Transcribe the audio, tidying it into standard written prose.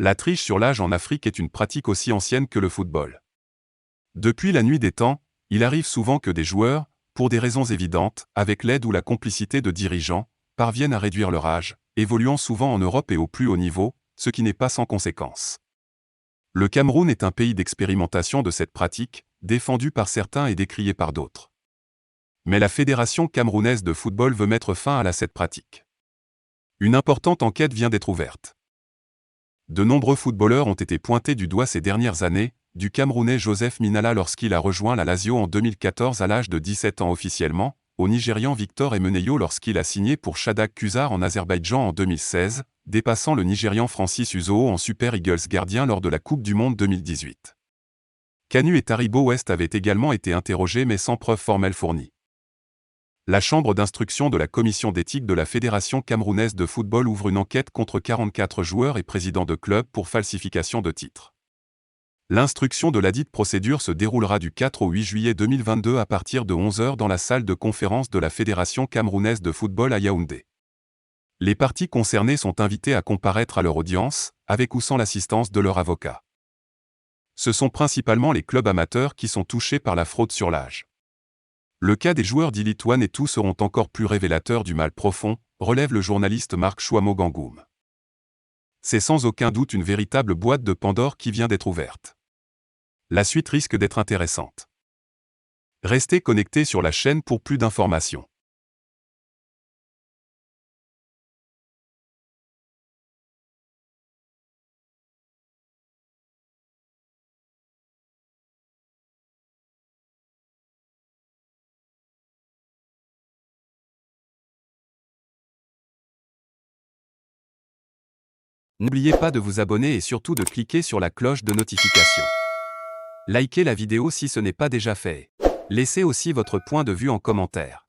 La triche sur l'âge en Afrique est une pratique aussi ancienne que le football. Depuis la nuit des temps, il arrive souvent que des joueurs, pour des raisons évidentes, avec l'aide ou la complicité de dirigeants, parviennent à réduire leur âge, évoluant souvent en Europe et au plus haut niveau, ce qui n'est pas sans conséquence. Le Cameroun est un pays d'expérimentation de cette pratique, défendu par certains et décrié par d'autres. Mais la Fédération camerounaise de football veut mettre fin à cette pratique. Une importante enquête vient d'être ouverte. De nombreux footballeurs ont été pointés du doigt ces dernières années, du Camerounais Joseph Minala lorsqu'il a rejoint la Lazio en 2014 à l'âge de 17 ans officiellement, au Nigérian Victor Emeneyo lorsqu'il a signé pour Shakhtar Khuzar en Azerbaïdjan en 2016, dépassant le Nigérian Francis Uzoho en Super Eagles gardien lors de la Coupe du Monde 2018. Kanu et Taribo West avaient également été interrogés mais sans preuve formelle fournie. La chambre d'instruction de la commission d'éthique de la Fédération camerounaise de football ouvre une enquête contre 44 joueurs et présidents de clubs pour falsification de titres. L'instruction de ladite procédure se déroulera du 4 au 8 juillet 2022 à partir de 11 h dans la salle de conférence de la Fédération camerounaise de football à Yaoundé. Les parties concernées sont invitées à comparaître à leur audience, avec ou sans l'assistance de leur avocat. Ce sont principalement les clubs amateurs qui sont touchés par la fraude sur l'âge. Le cas des joueurs d'Elite One et tout seront encore plus révélateurs du mal profond, relève le journaliste Marc Chouamo-Gangoum. C'est sans aucun doute une véritable boîte de Pandore qui vient d'être ouverte. La suite risque d'être intéressante. Restez connectés sur la chaîne pour plus d'informations. N'oubliez pas de vous abonner et surtout de cliquer sur la cloche de notification. Likez la vidéo si ce n'est pas déjà fait. Laissez aussi votre point de vue en commentaire.